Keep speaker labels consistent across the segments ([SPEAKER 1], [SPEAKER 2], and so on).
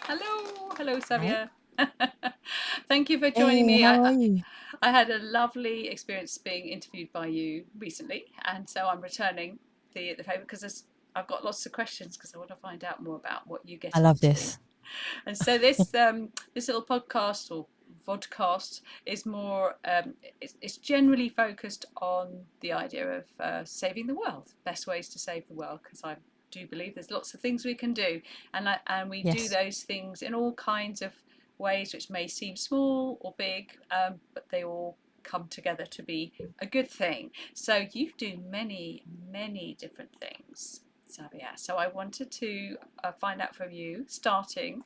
[SPEAKER 1] Hello,
[SPEAKER 2] Hi.
[SPEAKER 1] Savia. Thank you for joining
[SPEAKER 2] Hey,
[SPEAKER 1] me.
[SPEAKER 2] how are you?
[SPEAKER 1] I had a lovely experience being interviewed by you recently, and so I'm returning the favour because I've got lots of questions because I want to find out more about what you
[SPEAKER 2] I
[SPEAKER 1] get
[SPEAKER 2] love
[SPEAKER 1] into.
[SPEAKER 2] this.
[SPEAKER 1] And so this little podcast or vodcast is more it's generally focused on the idea of saving the world, best ways to save the world, because I do believe there's lots of things we can do, and we do
[SPEAKER 2] Yes.
[SPEAKER 1] those things in all kinds of ways which may seem small or big, but they all come together to be a good thing. So you do many different things, Savia. So I wanted to find out from you, starting,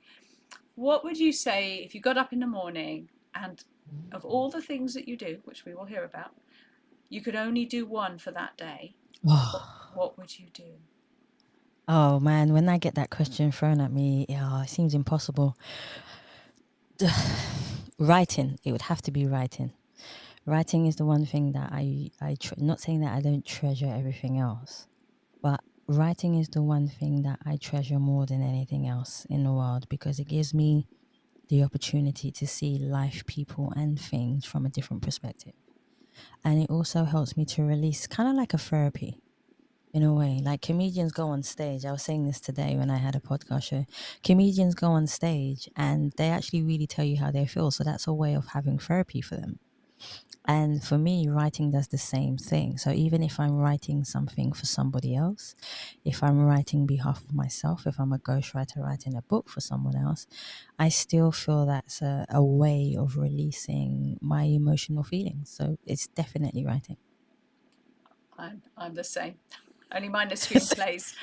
[SPEAKER 1] what would you say if you got up in the morning and of all the things that you do, which we will hear about, you could only do one for that day? What,
[SPEAKER 2] Oh,
[SPEAKER 1] what would you do?
[SPEAKER 2] oh man, when I get that question thrown at me, yeah, it seems impossible. Writing, it would have to be writing. Writing is the one thing that not saying that I don't treasure everything else, but writing is the one thing that I treasure more than anything else in the world because it gives me the opportunity to see life, people, and things from a different perspective. And it also helps me to release kind of like a therapy in a way. Like comedians go on stage. I was saying this today when I had a podcast show. Comedians go on stage and they actually really tell you how they feel. So that's a way of having therapy for them. And for me, writing does the same thing. So even if I'm writing something for somebody else, if I'm writing behalf of myself, if I'm a ghostwriter writing a book for someone else, I still feel that's a way of releasing my emotional feelings. So it's definitely writing.
[SPEAKER 1] I'm the same. Only mine are screenplays.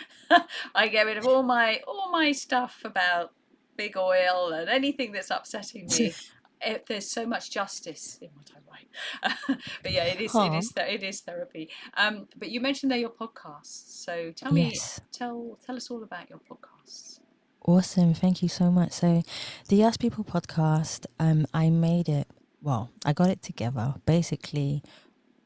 [SPEAKER 1] I get rid of all my stuff about big oil and anything that's upsetting me. There's so much justice in what I write. But yeah,
[SPEAKER 2] Huh.
[SPEAKER 1] it is therapy. But you mentioned they're your podcasts, so
[SPEAKER 2] Yes.
[SPEAKER 1] tell us all about your podcasts.
[SPEAKER 2] Awesome. Thank you so much. So the Ask People podcast, I made it, well, I got it together. Basically,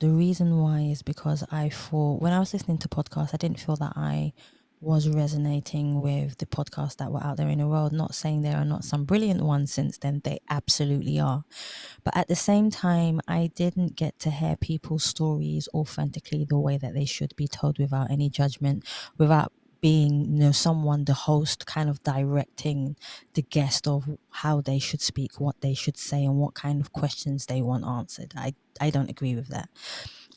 [SPEAKER 2] the reason why is because I thought when I was listening to podcasts, I didn't feel that I was resonating with the podcasts that were out there in the world. Not saying there are not some brilliant ones since then, they absolutely are. But at the same time, I didn't get to hear people's stories authentically the way that they should be told without any judgment, without being, someone, the host, kind of directing the guest of how they should speak, what they should say, and what kind of questions they want answered. I don't agree with that.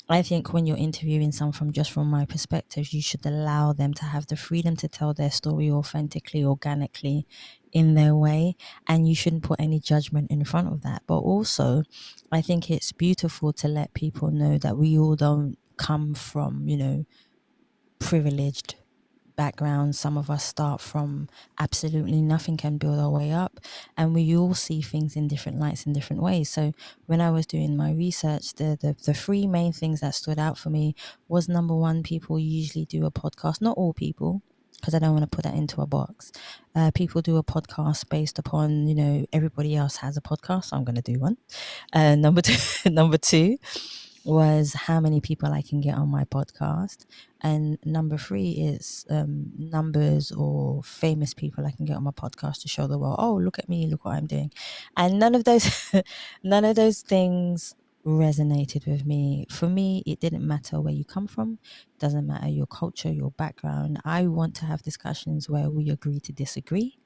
[SPEAKER 2] I think when you're interviewing someone just from my perspective, you should allow them to have the freedom to tell their story authentically, organically, in their way, and you shouldn't put any judgment in front of that. But also, I think it's beautiful to let people know that we all don't come from, privileged backgrounds. Some of us start from absolutely nothing, can build our way up, and we all see things in different lights in different ways. So when I was doing my research, the three main things that stood out for me was, number one, people usually do a podcast. Not all people, because I don't want to put that into a box. People do a podcast based upon, everybody else has a podcast, so I'm going to do one. Number two, number two was how many people I can get on my podcast. And number three is numbers or famous people I can get on my podcast to show the world, oh, look at me, look what I'm doing. And none of those, none of those things resonated with me. For me, it didn't matter where you come from. It doesn't matter your culture, your background. I want to have discussions where we agree to disagree.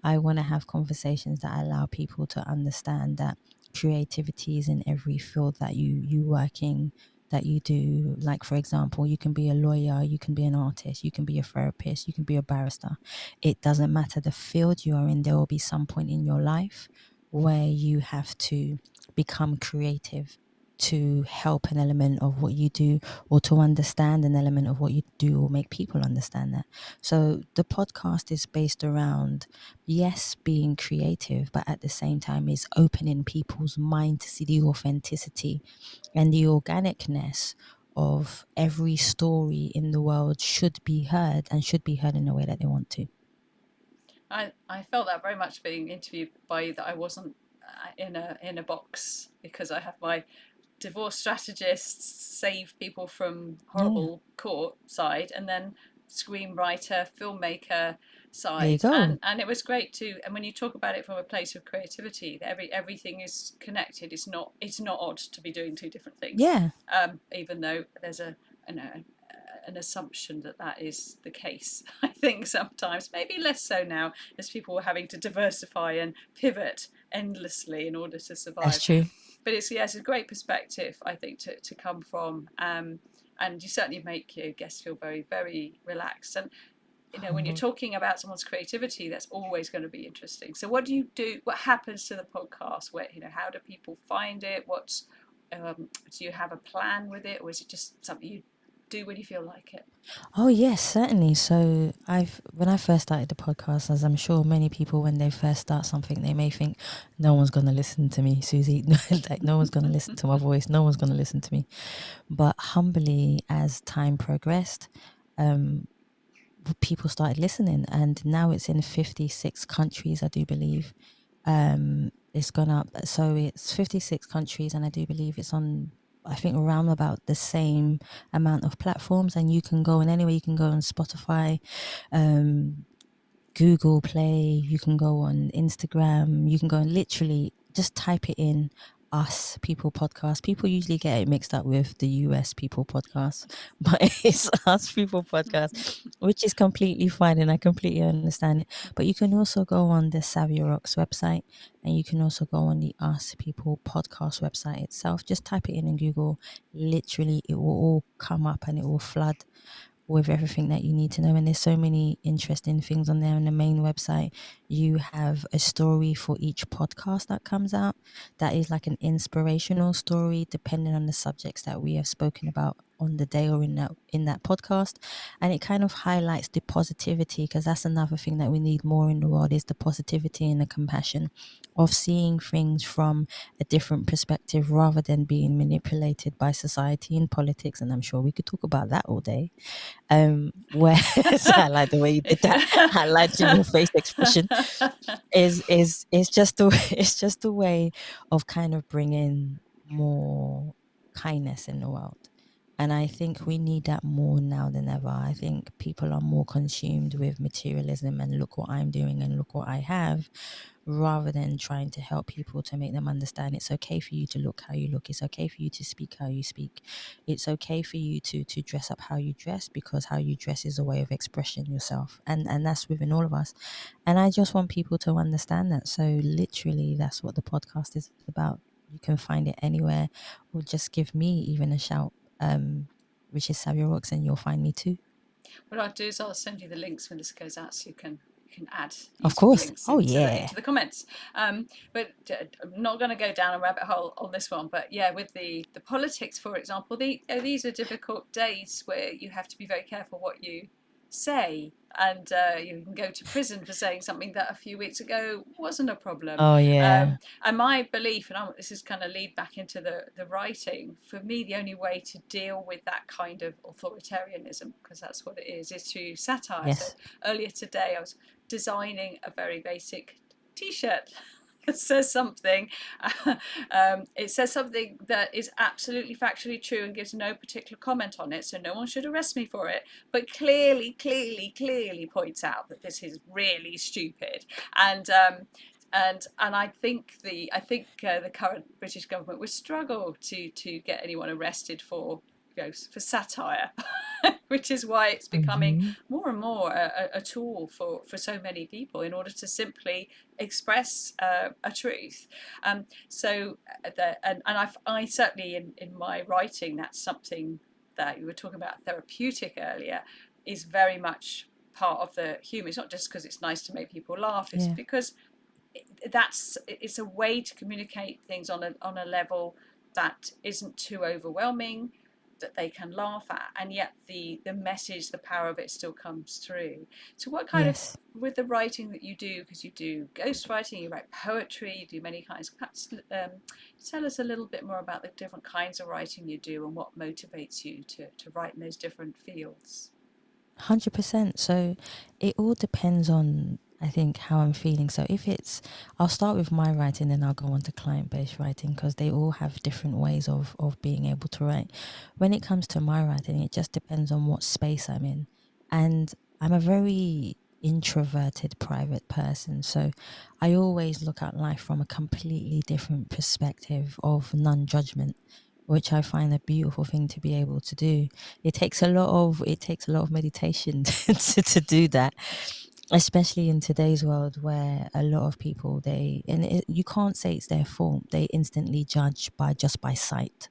[SPEAKER 2] I want to have conversations that allow people to understand that creativity is in every field that you working, that you do. Like, for example, you can be a lawyer, you can be an artist, you can be a therapist, you can be a barrister. It doesn't matter the field you are in. There will be some point in your life where you have to become creative to help an element of what you do, or to understand an element of what you do, or make people understand that. So the podcast is based around, yes, being creative, but at the same time is opening people's mind to see the authenticity and the organicness of every story in the world should be heard, and should be heard in the way that they want to.
[SPEAKER 1] I felt that very much being interviewed by you, that I wasn't in a box, because I have my divorce strategists save people from
[SPEAKER 2] Yeah.
[SPEAKER 1] horrible court side, and then screenwriter, filmmaker
[SPEAKER 2] There you
[SPEAKER 1] side,
[SPEAKER 2] go.
[SPEAKER 1] and it was great too. And when you talk about it from a place of creativity, everything is connected. It's not odd to be doing two different things,
[SPEAKER 2] Yeah,
[SPEAKER 1] even though there's an assumption that that is the case. I think sometimes, maybe less so now, as people are having to diversify and pivot endlessly in order to survive.
[SPEAKER 2] that's true.
[SPEAKER 1] But it's, yes, a great perspective, I think, to come from. And you certainly make your guests feel very, very relaxed. And when you're
[SPEAKER 2] Humbled.
[SPEAKER 1] talking about someone's creativity, that's always going to be interesting. So what do you do? What happens to the podcast? Where, how do people find it? Do you have a plan with it, or is it just something you do when you feel like it?
[SPEAKER 2] Oh yes, certainly. So when I first started the podcast, as I'm sure many people when they first start something, they may think no one's gonna listen to me, Susie. Like no one's gonna listen to my voice, no one's gonna listen to me. But humbly, as time progressed, um, people started listening, and now it's in 56 countries, I do believe. It's gone up, so it's 56 countries, and I do believe it's on, I think, around about the same amount of platforms. And you can go on anywhere. You can go on Spotify, um, Google Play, you can go on Instagram, you can go and literally just type it in, Us People Podcast. People usually get it mixed up with the US People Podcast, but it's Us People Podcast, which is completely fine, and I completely understand it. But you can also go on the Savia Rocks website, and you can also go on the Us People Podcast website itself. Just type it in Google. Literally, it will all come up and it will flood with everything that you need to know. And there's so many interesting things on there. On the main website, you have a story for each podcast that comes out. That is like an inspirational story, depending on the subjects that we have spoken about on the day or in that podcast. And it kind of highlights the positivity, because that's another thing that we need more in the world, is the positivity and the compassion of seeing things from a different perspective, rather than being manipulated by society and politics. And I'm sure we could talk about that all day. Where I like the way you did
[SPEAKER 1] If
[SPEAKER 2] that, highlighting your face expression, is just the it's just a way of kind of bringing more kindness in the world. And I think we need that more now than ever. I think people are more consumed with materialism and look what I'm doing and look what I have, rather than trying to help people, to make them understand it's okay for you to look how you look. It's okay for you to speak how you speak. It's okay for you to dress up how you dress, because how you dress is a way of expressing yourself. And that's within all of us. And I just want people to understand that. So literally that's what the podcast is about. You can find it anywhere, or just give me even a shout, which is Savia Rocks, and you'll find me too.
[SPEAKER 1] What I'll do is I'll send you the links when this goes out, so you can add
[SPEAKER 2] Of
[SPEAKER 1] useful
[SPEAKER 2] course.
[SPEAKER 1] links
[SPEAKER 2] Oh
[SPEAKER 1] into the
[SPEAKER 2] yeah.
[SPEAKER 1] into the comments. But I'm not going to go down a rabbit hole on this one. But yeah, with the politics, for example, these are difficult days where you have to be very careful what you say, and you can go to prison for saying something that a few weeks ago wasn't a problem.
[SPEAKER 2] Oh yeah.
[SPEAKER 1] And my belief, and this is kind of lead back into the writing, for me, the only way to deal with that kind of authoritarianism, because that's what it is through satire. So
[SPEAKER 2] Yes.
[SPEAKER 1] earlier today, I was designing a very basic T-shirt. It says something. It says something that is absolutely factually true and gives no particular comment on it, so no one should arrest me for it. But clearly points out that this is really stupid. And I think the current British government would struggle to get anyone arrested for for satire, which is why it's becoming
[SPEAKER 2] Hmm.
[SPEAKER 1] more and more a tool for so many people in order to simply express a truth. I certainly in my writing, that's something that you were talking about therapeutic earlier, is very much part of the humour. It's not just because it's nice to make people laugh, it's
[SPEAKER 2] Yeah.
[SPEAKER 1] because it's a way to communicate things on a level that isn't too overwhelming, that they can laugh at, and yet the message, the power of it still comes through. So what kind of,
[SPEAKER 2] Yes.
[SPEAKER 1] with the writing that you do, because you do ghostwriting, you write poetry, you do many kinds, perhaps tell us a little bit more about the different kinds of writing you do and what motivates you to write in those different fields.
[SPEAKER 2] 100%. So it all depends on, I think, how I'm feeling. So if it's, I'll start with my writing, then I'll go on to client-based writing, because they all have different ways of being able to write. When it comes to my writing, it just depends on what space I'm in. And I'm a very introverted, private person. So I always look at life from a completely different perspective of non judgment, which I find a beautiful thing to be able to do. It takes a lot of meditation to do that, especially in today's world where a lot of people you can't say it's their fault. They instantly judge by sight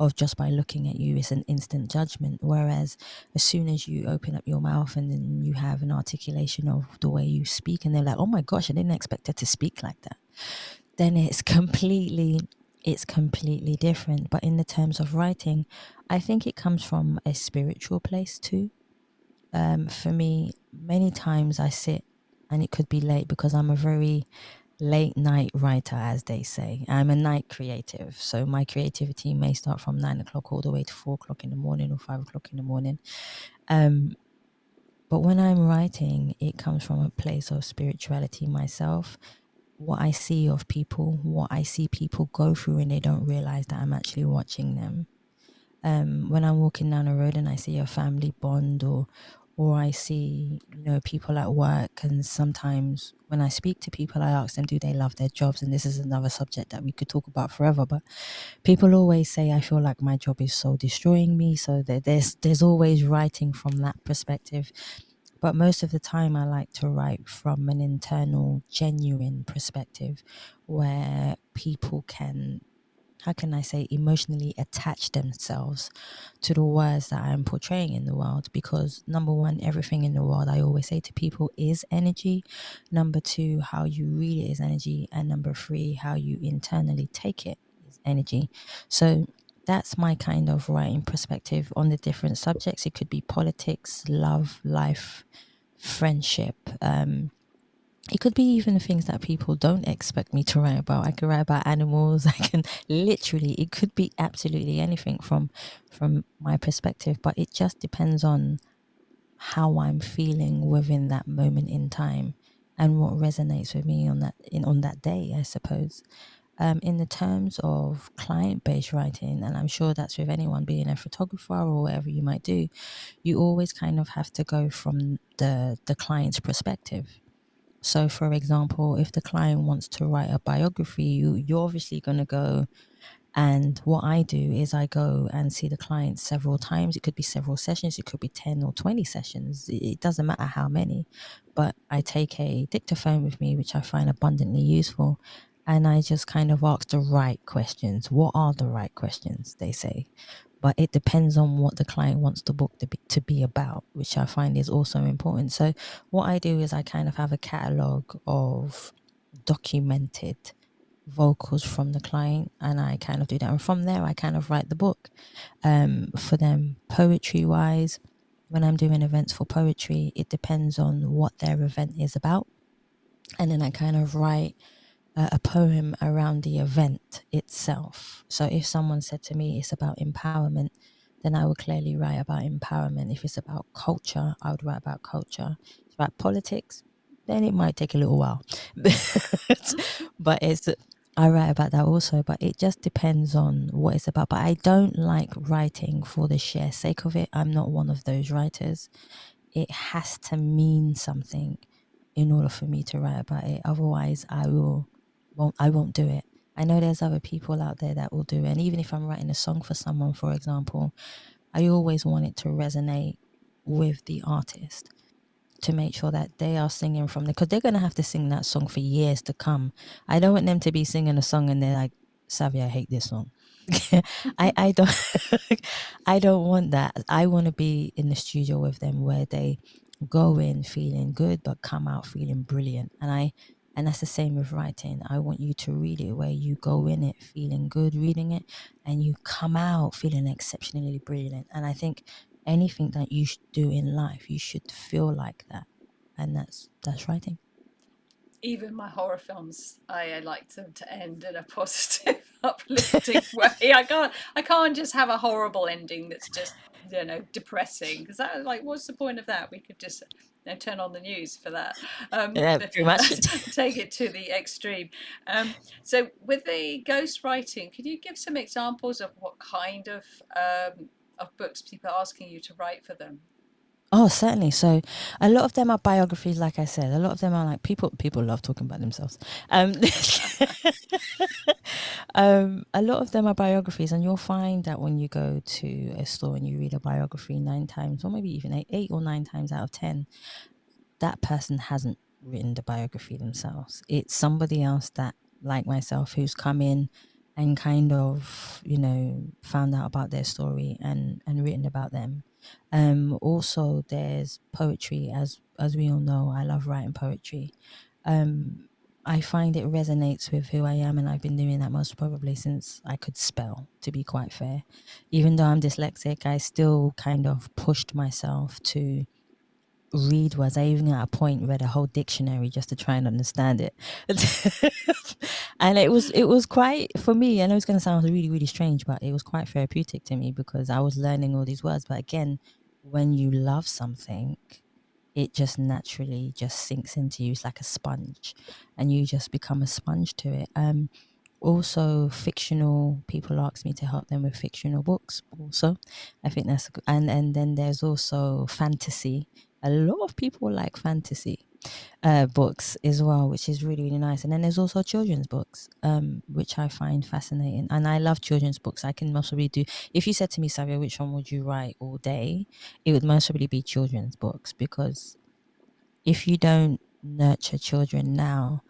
[SPEAKER 2] of just by looking at you. It's an instant judgment. Whereas as soon as you open up your mouth and then you have an articulation of the way you speak, and they're like, oh my gosh, I didn't expect her to speak like that, then it's completely different. But in the terms of writing, I think it comes from a spiritual place too. For me, many times I sit and it could be late because I'm a very late night writer, as they say. I'm a night creative. So my creativity may start from 9 o'clock all the way to 4 o'clock in the morning or 5 o'clock in the morning. Um, but when I'm writing, it comes from a place of spirituality myself. What I see of people, what I see people go through, and they don't realize that I'm actually watching them. When I'm walking down the road and I see a family bond, or I see, people at work, and sometimes when I speak to people, I ask them, do they love their jobs? And this is another subject that we could talk about forever, but people always say, I feel like my job is so destroying me. So there's always writing from that perspective. But most of the time, I like to write from an internal, genuine perspective where people can, how can I say, emotionally attach themselves to the words that I'm portraying in the world. Because number one, everything in the world, I always say to people, is energy. Number two, how you read it is energy. And number three, how you internally take it is energy. So that's my kind of writing perspective on the different subjects. It could be politics, love, life, friendship. It could be even things that people don't expect me to write about. I could write about animals. I can literally, it could be absolutely anything from my perspective, but it just depends on how I'm feeling within that moment in time and what resonates with me on that day, I suppose. In the terms of client-based writing, and I'm sure that's with anyone being a photographer or whatever you might do, you always kind of have to go from the client's perspective. So, for example, if the client wants to write a biography, you're obviously going to go. And what I do is I go and see the client several times. It could be several sessions, it could be 10 or 20 sessions. It doesn't matter how many. But I take a dictaphone with me, which I find abundantly useful. And I just kind of ask the right questions. What are the right questions, they say? But it depends on what the client wants the book to be about, which I find is also important. So what I do is I kind of have a catalog of documented vocals from the client, and I kind of do that. And from there, I kind of write the book. For them, poetry wise, when I'm doing events for poetry, it depends on what their event is about. And then I kind of write a poem around the event itself. So if someone said to me it's about empowerment, then I would clearly write about empowerment. If it's about culture, I would write about culture. If it's about politics, then it might take a little while. But I write about that also, but it just depends on what it's about. But I don't like writing for the sheer sake of it. I'm not one of those writers. It has to mean something in order for me to write about it. Otherwise, I won't do it. I know there's other people out there that will do it. And even if I'm writing a song for someone, for example, I always want it to resonate with the artist, to make sure that they are singing from the, because they're going to have to sing that song for years to come. I don't want them to be singing a song and they're like, Savia, I hate this song. I don't I don't want that. I want to be in the studio with them where they go in feeling good but come out feeling brilliant. And that's the same with writing. I want you to read it where you go in it feeling good reading it, and you come out feeling exceptionally brilliant. And I think anything that you do in life, you should feel like that. And that's writing.
[SPEAKER 1] Even my horror films, I like them to end in a positive, uplifting way. I can't just have a horrible ending that's just depressing, because that, like, what's the point of that? We could just turn on the news for that.
[SPEAKER 2] Yeah, pretty much.
[SPEAKER 1] Take it to the extreme. So with the ghostwriting, could you give some examples of what kind of books people are asking you to write for them?
[SPEAKER 2] Oh, certainly. So, a lot of them are biographies. Like I said, a lot of them are like people. People love talking about themselves. Um, a lot of them are biographies, and you'll find that when you go to a store and you read a biography 9 times, or maybe even eight or 9 times out of 10, that person hasn't written the biography themselves. It's somebody else that, like myself, who's come in and kind of, found out about their story and written about them. Also, there's poetry, as we all know. I love writing poetry. Um, I find it resonates with who I am, and I've been doing that most probably since I could spell. To be quite fair, even though I'm dyslexic, I still kind of pushed myself to read words. I even at a point read a whole dictionary just to try and understand it. And it was quite, for me, I know it's going to sound really, really strange, but it was quite therapeutic to me because I was learning all these words. But again, when you love something, it just naturally just sinks into you. It's like a sponge, and you just become a sponge to it. Also, fictional people ask me to help them with fictional books. Also, I think that's and then there's also fantasy. A lot of people like fantasy books as well, which is really, really nice. And then there's also children's books, which I find fascinating. And I love children's books. I can most probably do, if you said to me, Savia, which one would you write all day? It would most probably be children's books, because if you don't nurture children now,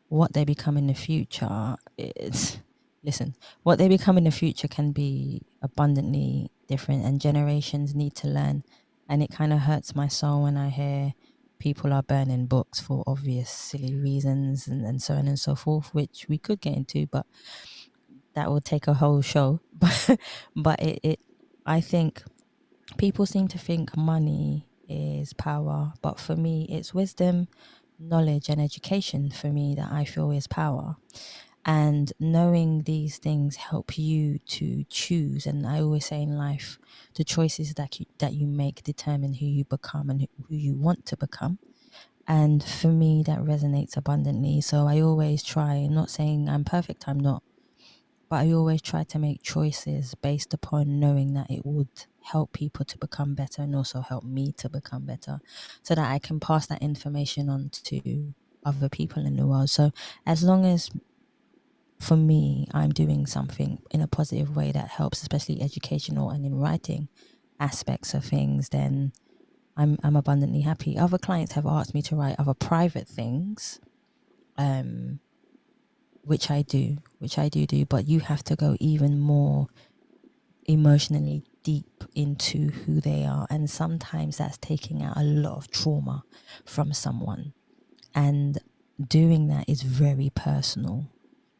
[SPEAKER 2] what they become in the future is, listen, what they become in the future can be abundantly different, and generations need to learn. And it kind of hurts my soul when I hear people are burning books for obvious silly reasons, and so on and so forth, which we could get into, but that would take a whole show. But it I think people seem to think money is power, but for me, it's wisdom, knowledge, and education for me that I feel is power. And knowing these things help you to choose. And I always say in life, the choices that you make determine who you become and who you want to become. And for me, that resonates abundantly. So I always try. I'm not saying I'm perfect. I'm not, but I always try to make choices based upon knowing that it would help people to become better and also help me to become better, so that I can pass that information on to other people in the world. So as long as, for me, I'm doing something in a positive way that helps, especially educational and in writing aspects of things, then I'm abundantly happy. Other clients have asked me to write other private things, um, which I do, but you have to go even more emotionally deep into who they are. And sometimes that's taking out a lot of trauma from someone. And doing that is very personal.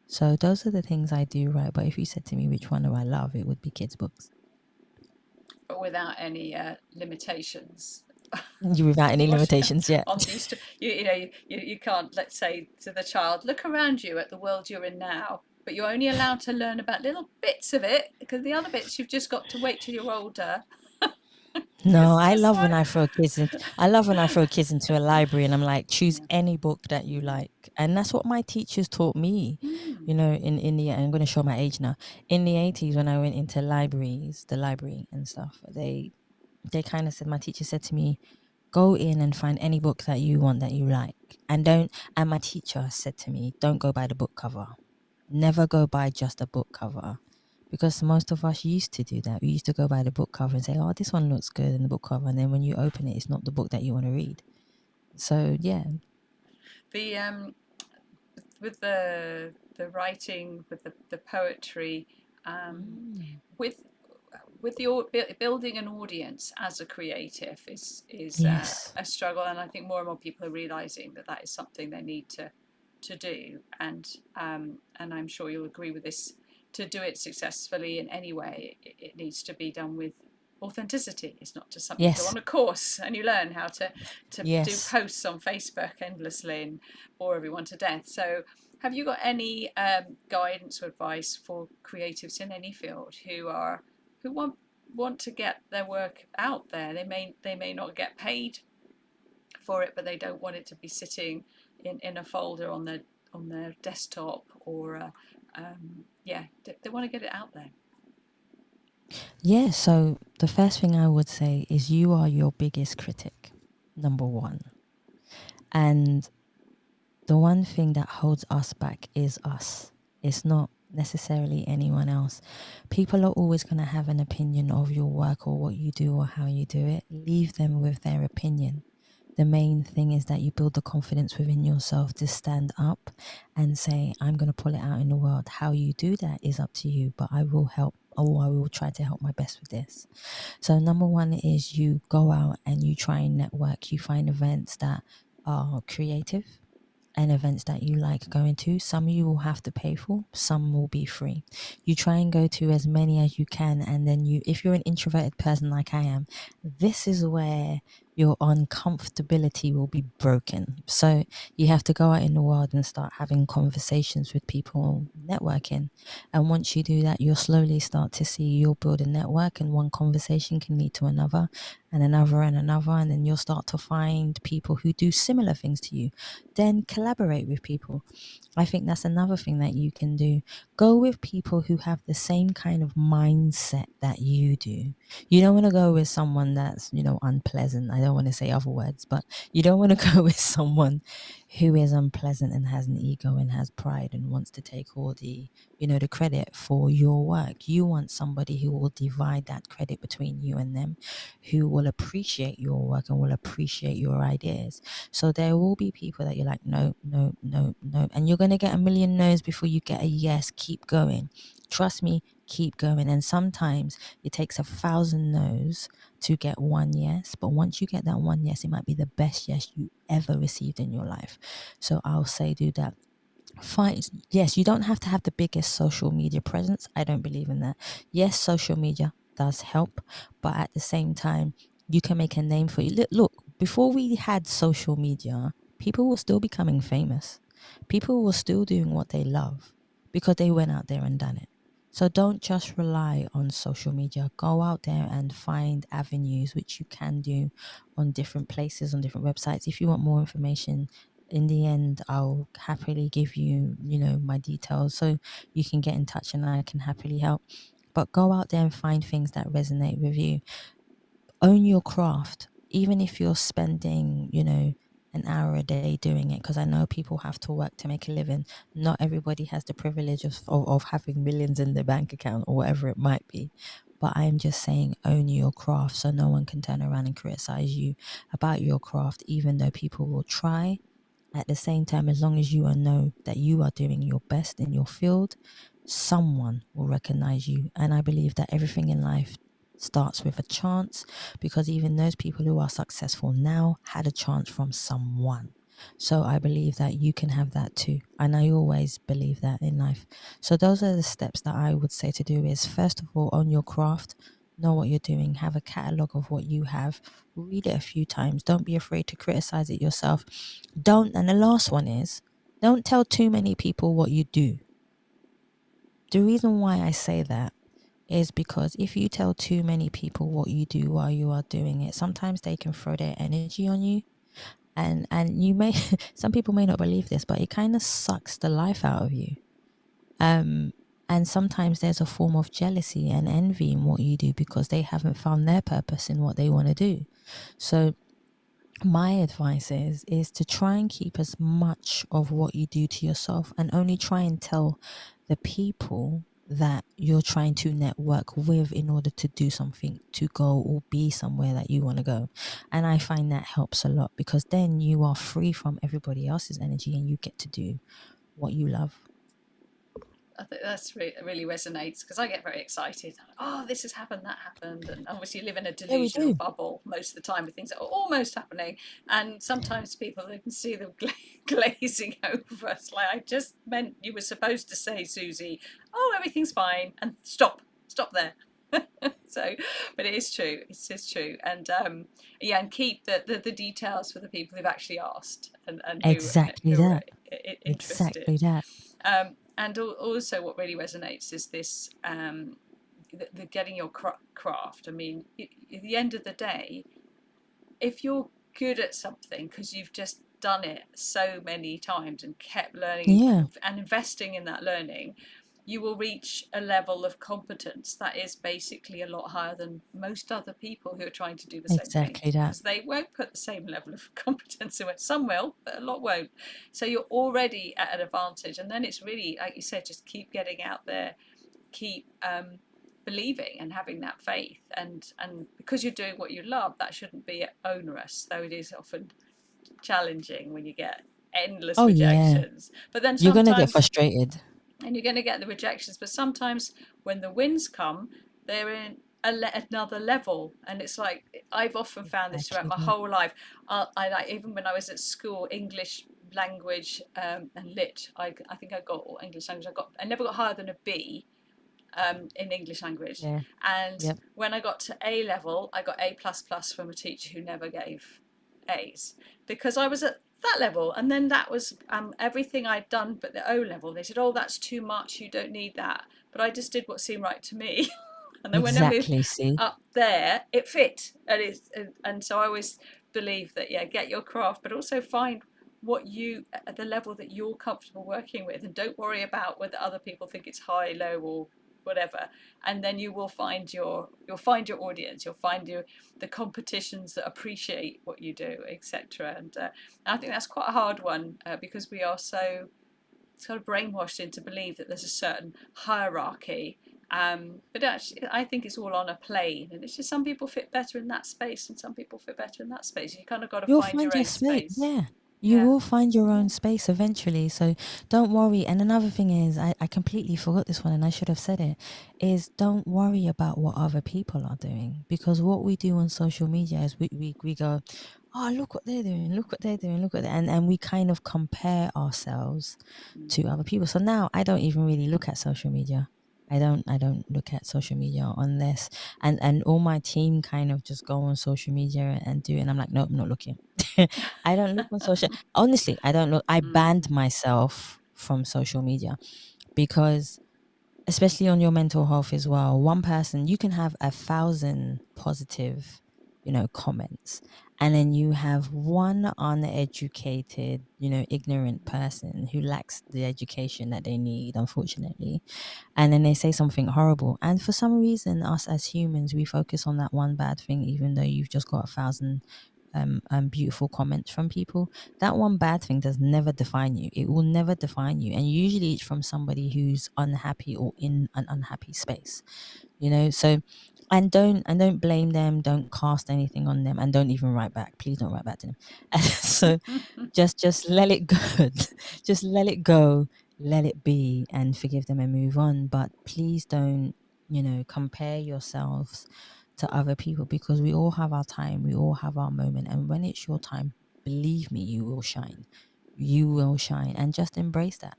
[SPEAKER 2] So those are the things I do right. But if you said to me which one do I love, it would be kids' books.
[SPEAKER 1] but without any limitations.
[SPEAKER 2] You without any
[SPEAKER 1] What
[SPEAKER 2] limitations yet.
[SPEAKER 1] on these, you can't, let's say to the child, look around you at the world you're in now, but you're only allowed to learn about little bits of it, because the other bits you've just got to wait till you're older.
[SPEAKER 2] No,
[SPEAKER 1] It's
[SPEAKER 2] I
[SPEAKER 1] just
[SPEAKER 2] love when
[SPEAKER 1] like,
[SPEAKER 2] I throw kids in. I love when I throw kids into a library and I'm like, choose
[SPEAKER 1] yeah.
[SPEAKER 2] any book that you like, and that's what my teachers taught me.
[SPEAKER 1] Mm.
[SPEAKER 2] In the, I'm going to show my age now. In the 80s, when I went into libraries, the library and stuff, they kind of said, my teacher said to me, go in and find any book that you want that you like, and don't. And my teacher said to me, don't go by the book cover. Never go by just a book cover, because most of us used to do that. We used to go by the book cover and say, "Oh, this one looks good," in the book cover, and then when you open it, it's not the book that you want to read. So yeah.
[SPEAKER 1] The with the writing, with the poetry, um,
[SPEAKER 2] Mm.
[SPEAKER 1] with building an audience as a creative is
[SPEAKER 2] Yes.
[SPEAKER 1] a struggle, and I think more and more people are realizing that that is something they need to do, and I'm sure you'll agree with this. To do it successfully in any way, it needs to be done with authenticity. It's not just something you go
[SPEAKER 2] Yes.
[SPEAKER 1] on a course and you learn how to do
[SPEAKER 2] Yes.
[SPEAKER 1] posts on Facebook endlessly and bore everyone to death. So have you got any guidance or advice for creatives in any field who want to get their work out there? They may not get paid for it, but they don't want it to be sitting in a folder on their desktop, or yeah, they want to get it out there.
[SPEAKER 2] Yeah, so the first thing I would say is you are your biggest critic, number one. And the one thing that holds us back is us. It's not necessarily anyone else. People are always going to have an opinion of your work or what you do or how you do it. Leave them with their opinion. The main thing is that you build the confidence within yourself to stand up and say, I'm going to pull it out in the world. How you do that is up to you, but I will help, or I will try to help my best with this. So, number one is you go out and you try and network. You find events that are creative and events that you like going to. Some you will have to pay for, some will be free. You try and go to as many as you can, and then if you're an introverted person like I am, this is where your uncomfortability will be broken. So you have to go out in the world and start having conversations with people, networking. And once you do that, you'll slowly start to see you'll build a network, and one conversation can lead to another and another and another. And then you'll start to find people who do similar things to you, then collaborate with people. I think that's another thing that you can do. Go with people who have the same kind of mindset that you do. You don't want to go with someone that's, unpleasant. I don't want to say other words, but you don't want to go with someone who is unpleasant and has an ego and has pride and wants to take all the credit for your work. You want somebody who will divide that credit between you and them, who will appreciate your work and will appreciate your ideas. So there will be people that you're like, no, no, no, no. And you're going to get a million no's before you get a yes. Keep going. Trust me, keep going. And sometimes it takes 1,000 no's to get one yes. But once you get that one yes, it might be the best yes you ever received in your life. So I'll say do that. Fine. Yes, you don't have to have the biggest social media presence. I don't believe in that. Yes, social media does help, but at the same time, you can make a name for you. Look, before we had social media, people were still becoming famous. People were still doing what they love because they went out there and done it. So don't just rely on social media. Go out there and find avenues which you can do on different places, on different websites. If you want more information, in the end, I'll happily give you, my details so you can get in touch and I can happily help. But go out there and find things that resonate with you. Own your craft, even if you're spending, an hour a day doing it, because I know people have to work to make a living. Not everybody has the privilege of having millions in their bank account or whatever it might be. But I'm just saying, own your craft so no one can turn around and criticize you about your craft, even though people will try. At the same time, as long as you know that you are doing your best in your field, someone will recognize you. And I believe that everything in life starts with a chance, because even those people who are successful now had a chance from someone. So I believe that you can have that too. And I always believe that in life. So those are the steps that I would say to do is, first of all, own your craft, know what you're doing, have a catalog of what you have, read it a few times. Don't be afraid to criticize it yourself. And the last one is, don't tell too many people what you do. The reason why I say that is because if you tell too many people what you do while you are doing it, sometimes they can throw their energy on you. And you may some people may not believe this, but it kind of sucks the life out of you. Um and sometimes there's a form of jealousy and envy in what you do because they haven't found their purpose in what they want to do. So my advice is to try and keep as much of what you do to yourself, and only try and tell the people that you're trying to network with in order to do something, to go or be somewhere that you want to go. And I find that helps a lot, because then you are free from everybody else's energy and you get to do what you love.
[SPEAKER 1] I think that's really resonates because I get very excited. Oh, this has happened, that happened, and obviously you live in a
[SPEAKER 2] Yeah, we
[SPEAKER 1] delusional
[SPEAKER 2] do.
[SPEAKER 1] bubble most of the time with things that are almost happening, and sometimes people, they can see them glazing over. It's like, I just meant you were supposed to say, Susie, oh, everything's fine, and stop there. So, but it is true. It's just true, and yeah, and keep the details for the people who've actually asked and
[SPEAKER 2] Exactly
[SPEAKER 1] who are
[SPEAKER 2] that. Exactly
[SPEAKER 1] interested.
[SPEAKER 2] that.
[SPEAKER 1] And also, what really resonates is this the getting your craft. I mean, at the end of the day, if you're good at something because you've just done it so many times and kept learning
[SPEAKER 2] Yeah.
[SPEAKER 1] and investing in that learning, you will reach a level of competence that is basically a lot higher than most other people who are trying to do the same thing,
[SPEAKER 2] Exactly that.
[SPEAKER 1] because they won't put the same level of competence in it. Some will, but a lot won't. So you're already at an advantage. And then it's really, like you said, just keep getting out there, keep believing and having that faith. And because you're doing what you love, that shouldn't be onerous, though it is often challenging when you get endless
[SPEAKER 2] Oh yeah.
[SPEAKER 1] rejections. But then
[SPEAKER 2] You're gonna get
[SPEAKER 1] sometimes,
[SPEAKER 2] frustrated.
[SPEAKER 1] and you're going to get the rejections, but sometimes when the wins come, they're in another level. And it's like, I've often found this throughout
[SPEAKER 2] Exactly
[SPEAKER 1] my
[SPEAKER 2] that.
[SPEAKER 1] whole life. I like, even when I was at school, English language and lit, I think I got, or English language, I never got higher than a B in English language.
[SPEAKER 2] Yeah.
[SPEAKER 1] And
[SPEAKER 2] Yep.
[SPEAKER 1] when I got to A level, I got A plus plus from a teacher who never gave A's, because I was at that level. And then that was everything I'd done but the O level. They said, "Oh, that's too much. You don't need that." But I just did what seemed right to me. And then when I moved
[SPEAKER 2] Exactly. See.
[SPEAKER 1] up there, it fit. And so I always believe that, yeah, get your craft, but also find what you, at the level that you're comfortable working with, and don't worry about whether other people think it's high, low, or whatever. And then you will find you'll find your audience, you'll find the competitions that appreciate what you do, etc. And I think that's quite a hard one, because we are so sort of brainwashed into believe that there's a certain hierarchy. But actually, I think it's all on a plane, and it's just some people fit better in that space, and some people fit better in that space. You kind of got to
[SPEAKER 2] You'll
[SPEAKER 1] find
[SPEAKER 2] find
[SPEAKER 1] your
[SPEAKER 2] your
[SPEAKER 1] own
[SPEAKER 2] space.
[SPEAKER 1] space.
[SPEAKER 2] Yeah. You
[SPEAKER 1] Yeah.
[SPEAKER 2] will find your
[SPEAKER 1] Yeah.
[SPEAKER 2] own space eventually. So don't worry. And another thing is, I completely forgot this one and I should have said it, is don't worry about what other people are doing. Because what we do on social media is we go, oh, look what they're doing, look what they're doing, look what and we kind of compare ourselves
[SPEAKER 1] Mm.
[SPEAKER 2] to other people. So now I don't even really look at social media. I don't look at social media unless and all my team kind of just go on social media and do it. And I'm like, nope, I'm not looking. I don't look on social. Honestly, I don't look. I
[SPEAKER 1] Mm.
[SPEAKER 2] banned myself from social media because, especially on your mental health as well, one person you can have 1,000 positive, comments, and then you have one uneducated, ignorant person who lacks the education that they need, unfortunately, and then they say something horrible. And for some reason, us as humans, we focus on that one bad thing, even though you've just got 1,000 beautiful comments from people. That one bad thing does never define you. It will never define you. And usually it's from somebody who's unhappy or in an unhappy space, So, and don't blame them, don't cast anything on them, and don't even write back. Please don't write back to them. So just let it go. Just let it go, let it be, and forgive them and move on. But please don't, compare yourselves to other people, because we all have our time, we all have our moment, and when it's your time, believe me, you will shine. You will shine, and just embrace that.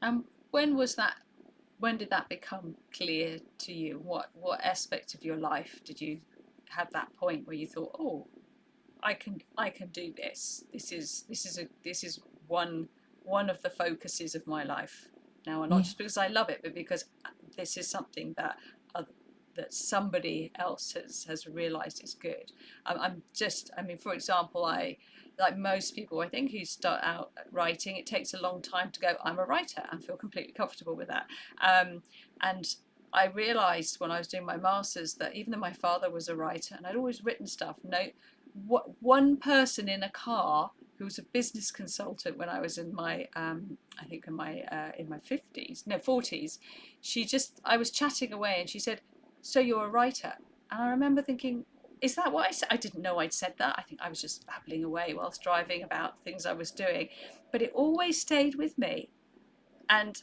[SPEAKER 1] And when was that? When did that become clear to you? What aspect of your life did you have that point where you thought, "Oh, I can do this. This is one of the focuses of my life now, and not
[SPEAKER 2] Yeah,
[SPEAKER 1] just because I love it, but because this is something uh, that somebody else has realised is good." I mean, for example, like most people, I think, who start out writing, it takes a long time to go, "I'm a writer," and feel completely comfortable with that. And I realised when I was doing my masters that even though my father was a writer and I'd always written stuff, no, what one person in a car who was a business consultant when I was in my I think in my 50s, no 40s, I was chatting away and she said, "So you're a writer?" And I remember thinking, is that what I said? I didn't know I'd said that. I think I was just babbling away whilst driving about things I was doing, but it always stayed with me. And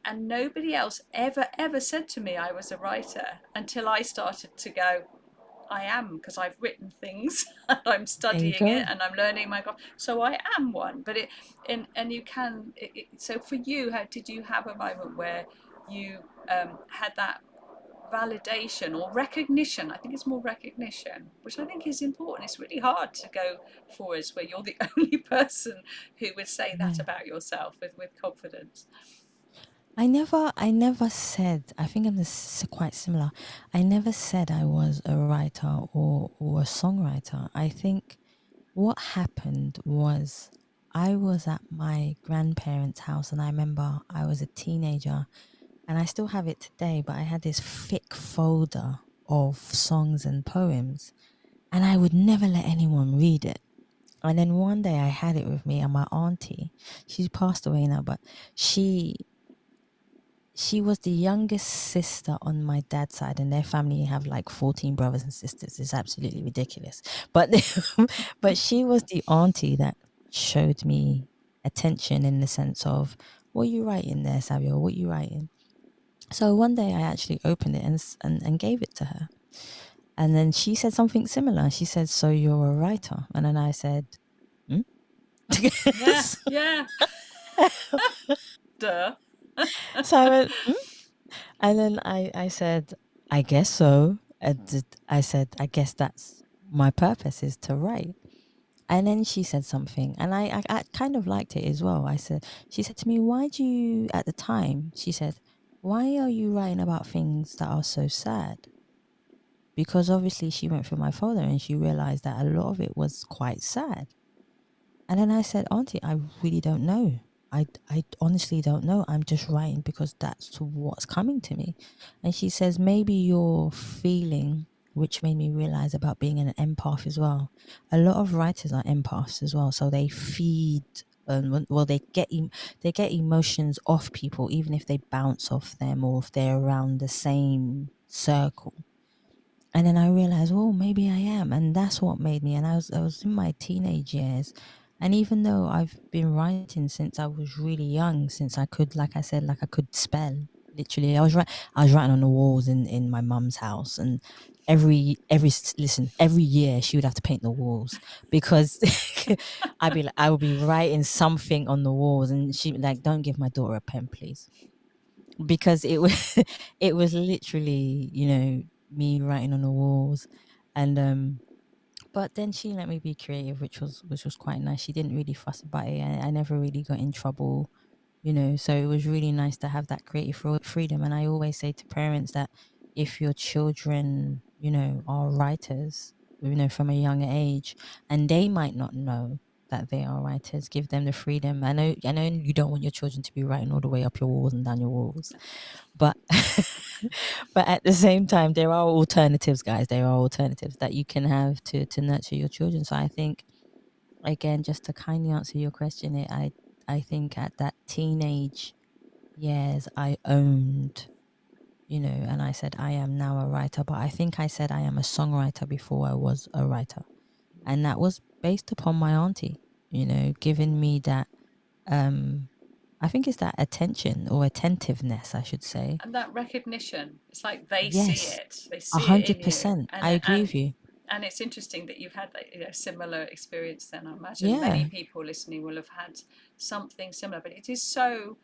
[SPEAKER 1] and nobody else ever said to me I was a writer until I started to go, I am, because I've written things and I'm
[SPEAKER 2] there you
[SPEAKER 1] studying it
[SPEAKER 2] go.
[SPEAKER 1] and I'm learning my craft. So I am one. But and you can. So for you, how did you have a moment where you had that validation or recognition? I think it's more recognition, which I think is important. It's really hard to go forwards where you're the only person who would say that
[SPEAKER 2] Yeah.
[SPEAKER 1] about yourself with confidence.
[SPEAKER 2] I never said, I think I'm quite similar. I never said I was a writer or a songwriter. I think what happened was I was at my grandparents' house, and I remember I was a teenager, and I still have it today, but I had this thick folder of songs and poems, and I would never let anyone read it. And then one day I had it with me, and my auntie, she's passed away now, but she she was the youngest sister on my dad's side, and their family have like 14 brothers and sisters. It's absolutely ridiculous. But but she was the auntie that showed me attention in the sense of, what are you writing there, Savio? What are you writing? So one day I actually opened it and gave it to her. And then she said something similar. She said, "So you're a writer?" And then I said, "Hmm?"
[SPEAKER 1] Yeah, yeah. Duh.
[SPEAKER 2] So I went, "Hmm?" And then I said, "I guess so." I said, "I guess that's my purpose, is to write." And then she said something, and I kind of liked it as well. She said to me, "Why do you, at the time," she said, "why are you writing about things that are so sad?" Because obviously she went through my folder and she realized that a lot of it was quite sad. And then I said, "Auntie, I really don't know. I honestly don't know. I'm just writing because that's what's coming to me." And she says, "Maybe you're feeling," which made me realize about being an empath as well. A lot of writers are empaths as well. So they feed, well, they get emotions off people, even if they bounce off them or if they're around the same circle. And then I realized, oh, maybe I am, and that's what made me. And I was in my teenage years, and even though I've been writing since I was really young, since I could, like I said, like I could spell. Literally, I was writing on the walls in my mum's house, and every year she would have to paint the walls because I would be writing something on the walls, and she like, "Don't give my daughter a pen, please," because it was it was literally, me writing on the walls. And but then she let me be creative, which was quite nice. She didn't really fuss about it. I never really got in trouble, so it was really nice to have that creative freedom. And I always say to parents that if your children, are writers, from a young age, and they might not know that they are writers, give them the freedom. I know you don't want your children to be writing all the way up your walls and down your walls, but but at the same time, there are alternatives, guys. There are alternatives that you can have to nurture your children. So I think, again, just to kindly answer your question, I think at that teenage years I owned, and I said I am now a writer, but I think I said I am a songwriter before I was a writer. And that was based upon my auntie, giving me that, um I think it's that attention, or attentiveness, I should say.
[SPEAKER 1] And that recognition, it's like they see
[SPEAKER 2] Yes,
[SPEAKER 1] it, they
[SPEAKER 2] a
[SPEAKER 1] see it
[SPEAKER 2] hundred
[SPEAKER 1] in you.
[SPEAKER 2] percent. I
[SPEAKER 1] and
[SPEAKER 2] agree
[SPEAKER 1] and
[SPEAKER 2] with you.
[SPEAKER 1] and it's interesting that you've had that, similar experience. Then I imagine many
[SPEAKER 2] Yeah,
[SPEAKER 1] people listening will have had something similar, but it is so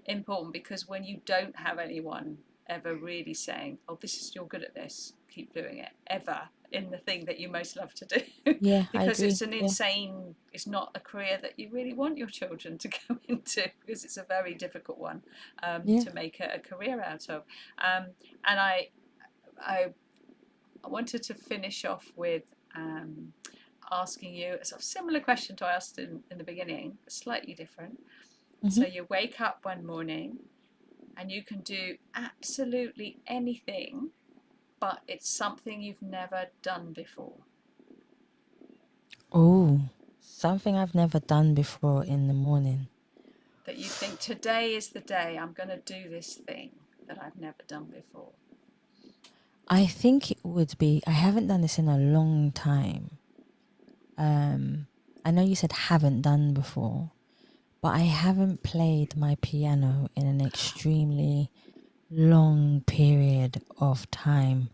[SPEAKER 1] important, because when you don't have anyone ever really saying, "Oh, this is, you're good at this, keep doing it," ever in the thing that you most love to do,
[SPEAKER 2] yeah, I
[SPEAKER 1] because
[SPEAKER 2] agree. Yeah,
[SPEAKER 1] it's not a career that you really want your children to go into, because it's a very difficult one,
[SPEAKER 2] yeah.
[SPEAKER 1] to make a career out of. Um, and I wanted to finish off with asking you a sort of similar question to I asked in the beginning, but slightly different. So
[SPEAKER 2] Hmm.
[SPEAKER 1] you wake up one morning and you can do absolutely anything, but it's something you've never done before.
[SPEAKER 2] Oh, something I've never done before in the morning.
[SPEAKER 1] That you think, today is the day I'm going to do this thing that I've never done before.
[SPEAKER 2] I think it would be. I haven't done this in a long time. Um, I know you said haven't done before, but I haven't played my piano in an extremely long period of time.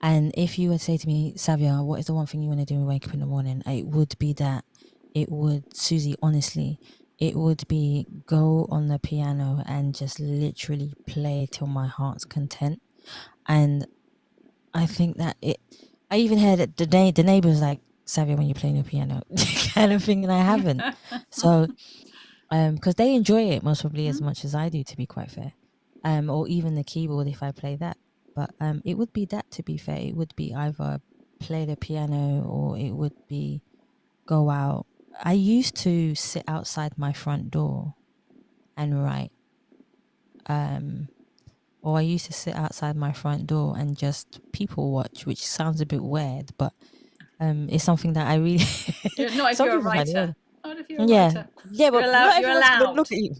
[SPEAKER 2] And if you would say to me, Savia, what is the one thing you want to do when you wake up in the morning? It would be that. It would, Susie, honestly, it would be go on the piano and just literally play till my heart's content. And I think that I even heard it, the neighbors like, Savia, when you're playing the piano, kind of thing, and I haven't. So, because they enjoy it most probably as much as I do, to be quite fair. Or even the keyboard if I play that. But it would be that, to be fair. It would be either play the piano, or it would be go out. I used to sit outside my front door and write. Um, or I used to sit outside my front door and just people watch, which sounds a bit weird, but it's something that I really
[SPEAKER 1] Not if
[SPEAKER 2] some
[SPEAKER 1] you're a
[SPEAKER 2] people find
[SPEAKER 1] writer.
[SPEAKER 2] it.
[SPEAKER 1] Not if you're a
[SPEAKER 2] Yeah,
[SPEAKER 1] writer.
[SPEAKER 2] yeah,
[SPEAKER 1] You're
[SPEAKER 2] but
[SPEAKER 1] allowed.
[SPEAKER 2] not
[SPEAKER 1] You're
[SPEAKER 2] everyone's gonna
[SPEAKER 1] allowed.
[SPEAKER 2] look at you.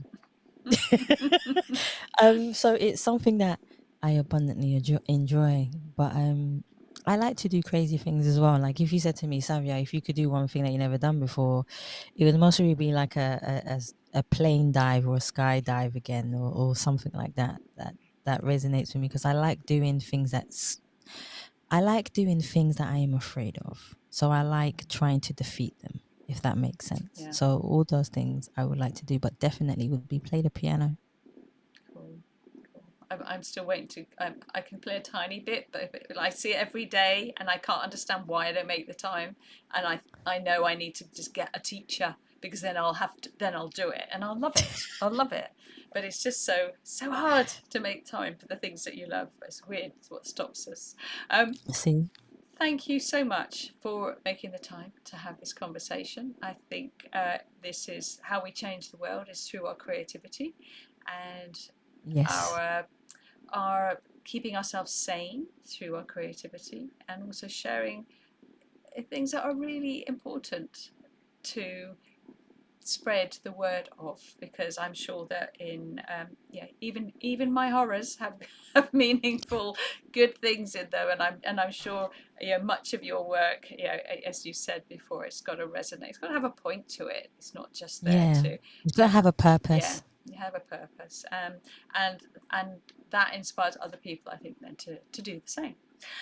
[SPEAKER 2] So it's something that I abundantly enjoy, but I like to do crazy things as well. Like if you said to me, Savia, if you could do one thing that you never done before, it would mostly be like a plane dive or a sky dive again, or something like that. That resonates with me because I like doing things that I am afraid of. So I like trying to defeat them, if that makes sense.
[SPEAKER 1] Yeah.
[SPEAKER 2] So all those things I would like to do, but definitely would be play the piano.
[SPEAKER 1] Cool. I'm still waiting to. I can play a tiny bit, but if I see it every day, and I can't understand why I don't make the time, and I know I need to just get a teacher because then I'll have to. Then I'll do it, and I'll love it. I'll love it. But it's just so hard to make time for the things that you love. It's weird. It's what stops us. Um,
[SPEAKER 2] See?
[SPEAKER 1] Thank you so much for making the time to have this conversation. I think this is how we change the world is through our creativity, and
[SPEAKER 2] Yes.
[SPEAKER 1] our are keeping ourselves sane through our creativity, and also sharing things that are really important to spread the word of, because I'm sure that in yeah, even my horrors have, have meaningful good things in them, and I'm sure, you know, much of your work, you know, as you said before, it's got to resonate, it's got to have a point to it, it's not just there
[SPEAKER 2] Yeah. It's got
[SPEAKER 1] to
[SPEAKER 2] to have a
[SPEAKER 1] yeah,
[SPEAKER 2] purpose.
[SPEAKER 1] you have a purpose, and and that inspires other people, I think, then to do the same.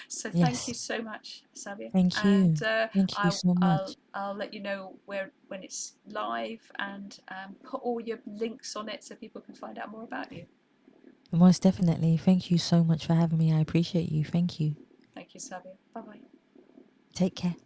[SPEAKER 1] So thank you
[SPEAKER 2] Yes.
[SPEAKER 1] so much, Savia,
[SPEAKER 2] Thank
[SPEAKER 1] and
[SPEAKER 2] you. Thank you so much.
[SPEAKER 1] I'll let you know where when it's live, and put all your links on it so people can find out more about you.
[SPEAKER 2] Most definitely. Thank you so much for having me. I appreciate you. Thank you.
[SPEAKER 1] Thank you, Savia. Bye bye.
[SPEAKER 2] Take care.